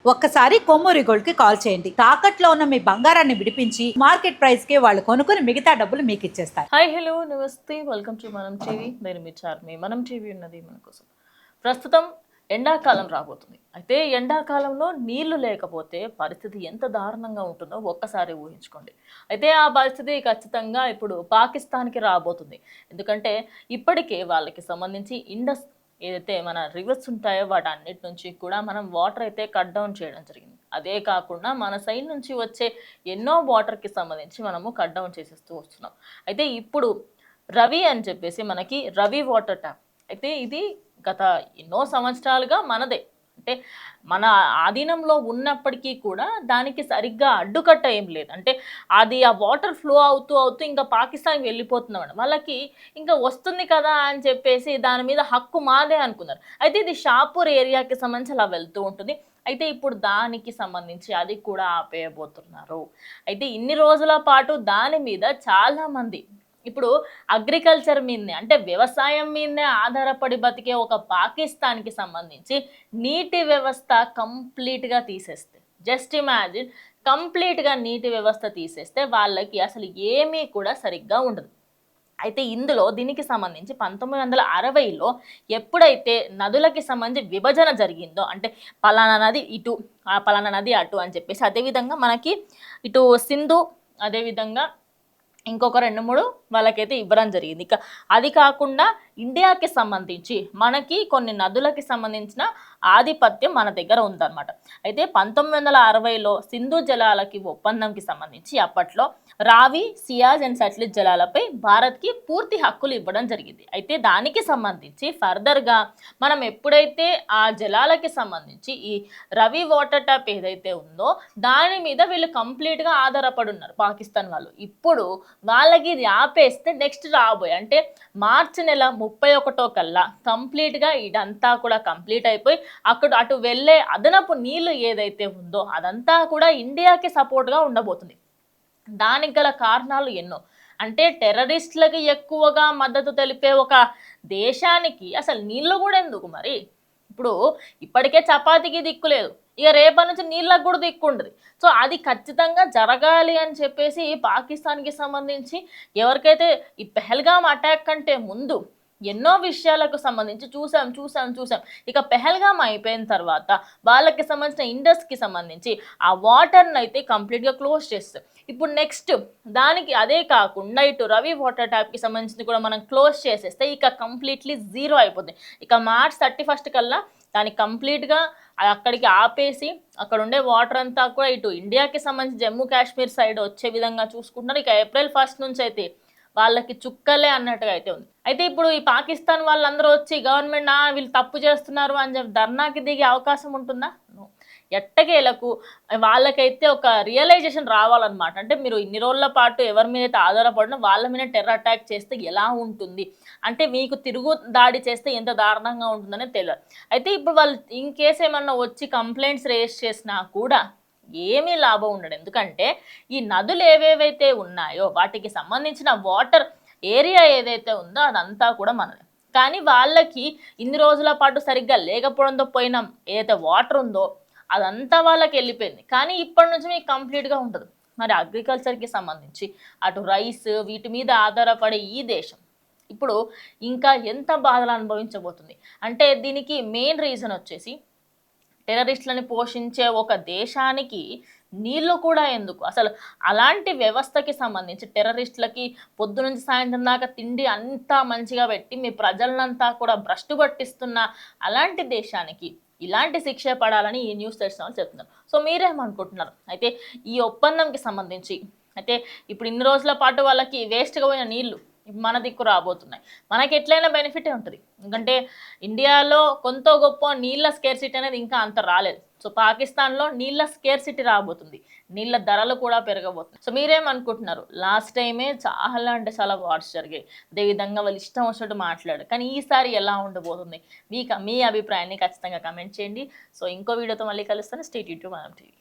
ఒక్కసారి కొమ్మూరి గోల్డ్ కి కాల్ చేయండి. తాకట్లో ఉన్న మీ బంగారాన్ని విడిపించి మార్కెట్ ప్రైస్ కి వాళ్ళు కొనుక్కుని మిగతా డబ్బులు మీకు ఇచ్చేస్తారు. హాయ్ హలో నమస్తే వెల్కమ్ టు మనం టీవీ. నేను మీ చార్మి. మనం టీవీ ఉన్నది మన కోసం. ప్రస్తుతం ఎండాకాలం రాబోతుంది. అయితే ఎండాకాలంలో నీళ్లు లేకపోతే పరిస్థితి ఎంత దారుణంగా ఉంటుందో ఒక్కసారి ఊహించుకోండి. అయితే ఆ పరిస్థితి ఖచ్చితంగా ఇప్పుడు పాకిస్తాన్కి రాబోతుంది. ఎందుకంటే ఇప్పటికే వాళ్ళకి సంబంధించి ఇండస్ ఏదైతే మన రివర్స్ ఉంటాయో వాటన్నిటి నుంచి కూడా మనం వాటర్ అయితే కట్ డౌన్ చేయడం జరిగింది. అదే కాకుండా మన సైడ్ నుంచి వచ్చే ఎన్నో వాటర్కి సంబంధించి మనము కట్ డౌన్ చేసేస్తూ వస్తున్నాం. అయితే ఇప్పుడు రవి అని చెప్పేసి మనకి రవి వాటర్ ట్యాప్ అయితే ఇది గత ఎన్నో సంవత్సరాలుగా మనదే, అంటే మన ఆధీనంలో ఉన్నప్పటికీ కూడా దానికి సరిగ్గా అడ్డుకట్ట ఏం లేదు. అంటే అది ఆ వాటర్ ఫ్లో అవుతూ అవుతూ ఇంకా పాకిస్తాన్కి వెళ్ళిపోతుందన్నమాట. వాళ్ళకి ఇంకా వస్తుంది కదా అని చెప్పేసి దాని మీద హక్కు మాదే అనుకున్నారు. అయితే ఇది షాపూర్ ఏరియాకి సంబంధించి అలా వెళ్తూ ఉంటుంది. అయితే ఇప్పుడు దానికి సంబంధించి అది కూడా ఆపేయబోతున్నారు. అయితే ఇన్ని రోజుల పాటు దాని మీద చాలామంది ఇప్పుడు అగ్రికల్చర్ మీదనే, అంటే వ్యవసాయం మీదనే ఆధారపడి బతికే ఒక పాకిస్తాన్కి సంబంధించి నీటి వ్యవస్థ కంప్లీట్గా తీసేస్తే, జస్ట్ ఇమాజిన్, కంప్లీట్గా నీటి వ్యవస్థ తీసేస్తే వాళ్ళకి అసలు ఏమీ కూడా సరిగ్గా ఉండదు. అయితే ఇందులో దీనికి సంబంధించి 1960లో ఎప్పుడైతే నదులకి సంబంధించి విభజన జరిగిందో, అంటే పలానా నది ఇటు, ఆ పలానా నది అటు అని చెప్పేసి, అదేవిధంగా మనకి ఇటు సింధు, అదేవిధంగా ఇంకొక 2-3 వాళ్ళకైతే ఇవ్వడం జరిగింది. ఇక అది కాకుండా ఇండియాకి సంబంధించి మనకి కొన్ని నదులకి సంబంధించిన ఆధిపత్యం మన దగ్గర ఉందన్నమాట. అయితే 1960లో సింధు జలాలకి ఒప్పందంకి సంబంధించి అప్పట్లో రావి, సియాజ్ అండ్ సట్లెజ్ జలాలపై భారత్కి పూర్తి హక్కులు ఇవ్వడం జరిగింది. అయితే దానికి సంబంధించి ఫర్దర్గా మనం ఎప్పుడైతే ఆ జలాలకి సంబంధించి ఈ రవి వాటర్ ట్యాప్ ఏదైతే ఉందో దాని మీద వీళ్ళు కంప్లీట్గా ఆధారపడి ఉన్నారు పాకిస్తాన్ వాళ్ళు. ఇప్పుడు వాళ్ళకి ఇది ఆపేస్తే నెక్స్ట్ రాబోయే, అంటే మార్చి నెల 31 కల్లా కంప్లీట్గా ఇదంతా కూడా కంప్లీట్ అయిపోయి అటు వెళ్ళే అదనపు నీళ్లు ఏదైతే ఉందో అదంతా కూడా ఇండియాకి సపోర్ట్గా ఉండబోతుంది. దానికి గల కారణాలు ఎన్నో. అంటే టెర్రరిస్టులకి ఎక్కువగా మద్దతు తెలిపే ఒక దేశానికి అసలు నీళ్ళు కూడా ఎందుకు మరి? ఇప్పుడు ఇప్పటికే చపాతీకి దిక్కులేదు, ఇక రేపటి నుంచి నీళ్ళకు కూడా దిక్కు ఉండదు. సో అది ఖచ్చితంగా జరగాలి అని చెప్పేసి పాకిస్తాన్కి సంబంధించి ఎవరికైతే ఈ పెహల్గాం అటాక్ కంటే ముందు ఎన్నో విషయాలకు సంబంధించి చూసాం. ఇక పెహల్గాం అయిపోయిన తర్వాత వాళ్ళకి సంబంధించిన ఇండస్కి సంబంధించి ఆ వాటర్ని అయితే కంప్లీట్గా క్లోజ్ చేస్తారు. ఇప్పుడు నెక్స్ట్ దానికి అదే కాకుండా ఇటు రవి వాటర్ ట్యాప్కి సంబంధించి కూడా మనం క్లోజ్ చేసేస్తే ఇక కంప్లీట్లీ జీరో అయిపోతుంది. ఇక మార్చ్ 31 కల్లా దాన్ని కంప్లీట్గా అక్కడికి ఆపేసి అక్కడ ఉండే వాటర్ అంతా కూడా ఇటు ఇండియాకి సంబంధించి జమ్మూ కాశ్మీర్ సైడ్ వచ్చే విధంగా చూసుకుంటున్నారు. ఇక ఏప్రిల్ 1 నుంచి అయితే వాళ్ళకి చుక్కలే అన్నట్టుగా అయితే ఉంది. అయితే ఇప్పుడు ఈ పాకిస్తాన్ వాళ్ళందరూ వచ్చి గవర్నమెంట్ వీళ్ళు తప్పు చేస్తున్నారు అని చెప్పి ధర్నాకి దిగే అవకాశం ఉంటుందా? ఎట్టకేలకు వాళ్ళకైతే ఒక రియలైజేషన్ రావాలన్నమాట. అంటే మీరు ఇన్ని రోజుల పాటు ఎవరి మీద అయితే ఆధారపడినా వాళ్ళ మీద టెర్రర్ అటాక్ చేస్తే ఎలా ఉంటుంది, అంటే మీకు తిరుగు దాడి చేస్తే ఎంత దారుణంగా ఉంటుందని తెలియదు. అయితే ఇప్పుడు వాళ్ళు ఇన్ కేసు ఏమన్నా వచ్చి కంప్లైంట్స్ రేస్ చేసినా కూడా ఏమీ లాభం ఉండదు. ఎందుకంటే ఈ నదులు ఏవేవైతే ఉన్నాయో వాటికి సంబంధించిన వాటర్ ఏరియా ఏదైతే ఉందో అదంతా కూడా మనది. కానీ వాళ్ళకి ఇన్ని రోజుల పాటు సరిగ్గా లేకపోవడంతో పోయిన ఏదైతే వాటర్ ఉందో అదంతా వాళ్ళకి వెళ్ళిపోయింది. కానీ ఇప్పటి నుంచి మీకు కంప్లీట్గా ఉండదు. మరి అగ్రికల్చర్కి సంబంధించి అటు రైస్ వీటి మీద ఆధారపడే ఈ దేశం ఇప్పుడు ఇంకా ఎంత బాధలు అనుభవించబోతుంది. అంటే దీనికి మెయిన్ రీజన్ వచ్చేసి టెర్రరిస్టులని పోషించే ఒక దేశానికి నీళ్లు కూడా ఎందుకు? అసలు అలాంటి వ్యవస్థకి సంబంధించి టెర్రరిస్టులకి పొద్దు నుంచి సాయంత్రం దాకా తిండి అంతా మంచిగా పెట్టి మీ ప్రజలనంతా కూడా భ్రష్టు పట్టిస్తున్న అలాంటి దేశానికి ఇలాంటి శిక్ష పడాలని ఈ న్యూస్ తెలిసిన వాళ్ళు చెప్తున్నారు. సో మీరేమనుకుంటున్నారు? అయితే ఈ ఒప్పందంకి సంబంధించి అయితే ఇప్పుడు ఇన్ని రోజుల పాటు వాళ్ళకి వేస్ట్గా పోయిన నీళ్లు మన దిక్కు రాబోతున్నాయి. మనకి ఎట్లయినా బెనిఫిటే ఉంటుంది. ఎందుకంటే ఇండియాలో కొంత గొప్ప నీళ్ళ స్కేర్సిటీ అనేది ఇంకా అంత రాలేదు. సో పాకిస్తాన్లో నీళ్ళ స్కేర్సిటీ రాబోతుంది, నీళ్ళ ధరలు కూడా పెరగబోతుంది. సో మీరేమనుకుంటున్నారు? లాస్ట్ టైమే చాలా అంటే చాలా వార్స్ జరిగాయి, అదేవిధంగా వాళ్ళు ఇష్టం వచ్చినట్టు మాట్లాడారు. కానీ ఈసారి ఎలా ఉండబోతుంది? మీ అభిప్రాయాన్ని ఖచ్చితంగా కమెంట్ చేయండి. సో ఇంకో వీడియోతో మళ్ళీ కలుస్తాను. స్టే ట్యూన్ టు మనం టీవీ.